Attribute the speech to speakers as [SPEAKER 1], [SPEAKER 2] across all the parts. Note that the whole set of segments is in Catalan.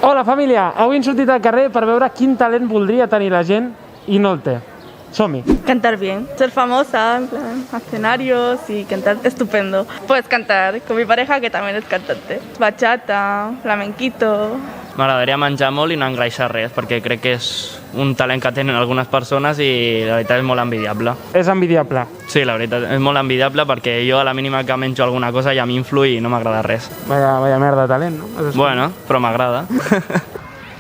[SPEAKER 1] Hola família, avui hem sortit al carrer per veure quin talent voldria tenir la gent i no el té. Som-hi.
[SPEAKER 2] Cantar bien, ser famosa, en plan, escenarios y cantar estupendo. Puedes cantar con mi pareja que también es cantante. Bachata, flamenquito.
[SPEAKER 3] M'agradaria menjar molt i no engreixar res, perquè crec que és un talent que tenen algunes persones i la veritat és molt envidiable.
[SPEAKER 1] És envidiable.
[SPEAKER 3] Sí, la veritat, és molt envidiable perquè jo a la mínima que menjo alguna cosa ja m'influ i no m'agrada res.
[SPEAKER 1] Vaya merda de talent, ¿no?
[SPEAKER 3] Bueno, però m'agrada.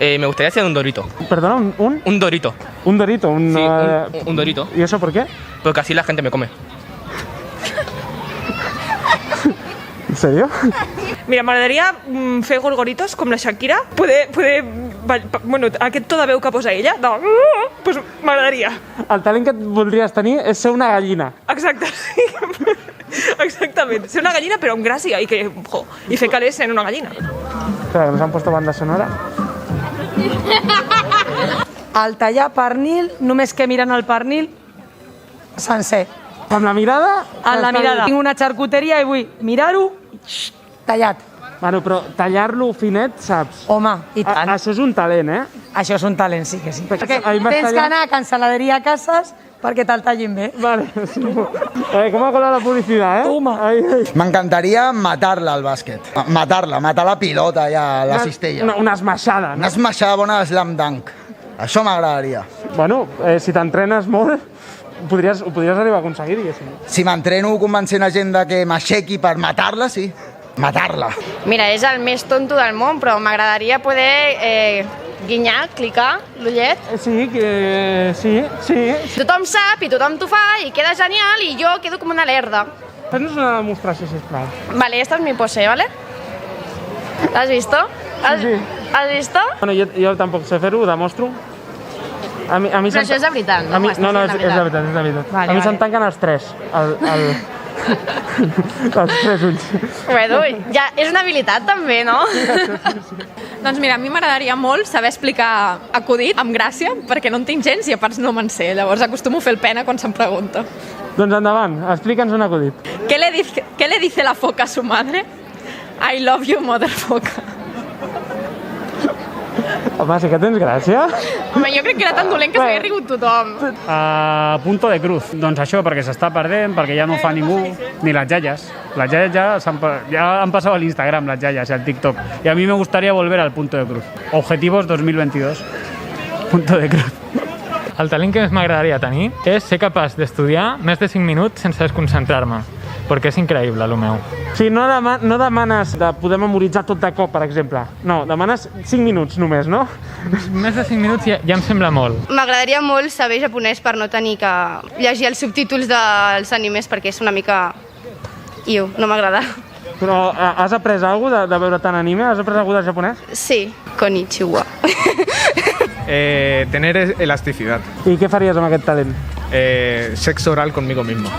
[SPEAKER 4] Me gustaría hacer un dorito.
[SPEAKER 1] Perdona, ¿un?
[SPEAKER 4] Un dorito.
[SPEAKER 1] Un dorito, un...
[SPEAKER 4] Sí, un dorito.
[SPEAKER 1] ¿Y eso por qué?
[SPEAKER 4] Porque así la gente me come.
[SPEAKER 1] ¿En serio?
[SPEAKER 5] Mira, m'agradaria fer gorgoritos com la Shakira. Bueno, aquest to de veu que posa ella, doncs m'agradaria.
[SPEAKER 1] El talent que voldries tenir és ser una gallina.
[SPEAKER 5] Exacte, sí. Exactament. Ser una gallina però amb gràcia i fer calés en una gallina.
[SPEAKER 1] Espera, que nos han puesto banda sonora.
[SPEAKER 6] Al tallar pernil, només que mirant el pernil sencer.
[SPEAKER 1] Amb la mirada?
[SPEAKER 6] En la mirada. Tinc una xarcuteria i vull mirar-ho tallat.
[SPEAKER 1] Bueno, però tallar-lo finet, saps?
[SPEAKER 6] Home, i tant.
[SPEAKER 1] Això és un talent, eh?
[SPEAKER 6] Això és un talent, sí que sí. Perquè
[SPEAKER 1] ahir m'has
[SPEAKER 6] tens que
[SPEAKER 1] tallat-
[SPEAKER 6] anar a cancel·laderia a Cases perquè te'l tallin bé.
[SPEAKER 1] Vale, sí. Com ha colat la publicitat, eh?
[SPEAKER 6] Toma.
[SPEAKER 7] M'encantaria matar-la al bàsquet. Matar la pilota ja a la cistella.
[SPEAKER 1] Una esmaixada,
[SPEAKER 7] Una
[SPEAKER 1] no?
[SPEAKER 7] esmaixada bona de slam dunk. Això m'agradaria.
[SPEAKER 1] Bueno, si t'entrenes molt, ho podries arribar a aconseguir, diguéssim.
[SPEAKER 7] Si m'entreno convencent a gent de que m'aixequi per matar-la, sí. Matar-la.
[SPEAKER 8] Mira, és el més tonto del món, però m'agradaria poder guinyar, clicar l'ullet.
[SPEAKER 1] Sí.
[SPEAKER 8] Tothom sap i tothom t'ho fa i queda genial i jo quedo com una lerda.
[SPEAKER 1] Fes-nos una demostració, sisplau.
[SPEAKER 8] Vale, esta es mi pose, ¿vale? ¿Has visto?
[SPEAKER 1] Sí.
[SPEAKER 8] ¿Has visto?
[SPEAKER 1] Bueno, jo tampoc sé fer-ho, ho demostro. A mi
[SPEAKER 8] Però això és de veritat, no?
[SPEAKER 1] No, és de veritat.
[SPEAKER 8] Vale,
[SPEAKER 1] a mi se'm
[SPEAKER 8] vale.
[SPEAKER 1] tanquen els tres. Els tres ulls.
[SPEAKER 8] Bueno, ja és una habilitat també, no?
[SPEAKER 9] Doncs mira, a mi m'agradaria molt saber explicar acudit amb gràcia, perquè no en tinc gens i a part no me'n sé, llavors acostumo a fer el pena quan se'm pregunta.
[SPEAKER 1] Doncs endavant, explica'ns un acudit.
[SPEAKER 9] ¿Qué le dice la foca a su madre? I love you, mother foca.
[SPEAKER 1] Home, sí que tens gràcia.
[SPEAKER 9] Home, jo crec que era tan dolent que s'hagués rigut tothom.
[SPEAKER 10] Punto de cruz. Doncs això, perquè s'està perdent, perquè ja no fa ningú, ni les yayas. Las yayas ya han pasado al Instagram, las yayas, y al TikTok. Y a mí me gustaría volver al punto de cruz. Objetivos 2022. Punto de cruz.
[SPEAKER 11] El talent que més m'agradaria tenir és ser capaç d'estudiar més de 5 minuts sense desconcentrar-me, perquè és increïble, el meu.
[SPEAKER 1] Sí, no demanes de poder memoritzar tot de cop, per exemple. No, demanes 5 minuts només, no?
[SPEAKER 11] Més de 5 minuts ja em sembla molt.
[SPEAKER 8] M'agradaria molt saber japonès per no tenir que llegir els subtítols dels animes perquè és una mica... no m'agrada.
[SPEAKER 1] Però has après alguna cosa de veure tant anime? Has après alguna cosa de japonès?
[SPEAKER 8] Sí, konnichiwa.
[SPEAKER 12] Tener elasticidad.
[SPEAKER 1] I què faries amb aquest talent?
[SPEAKER 12] Sexo oral conmigo mismo.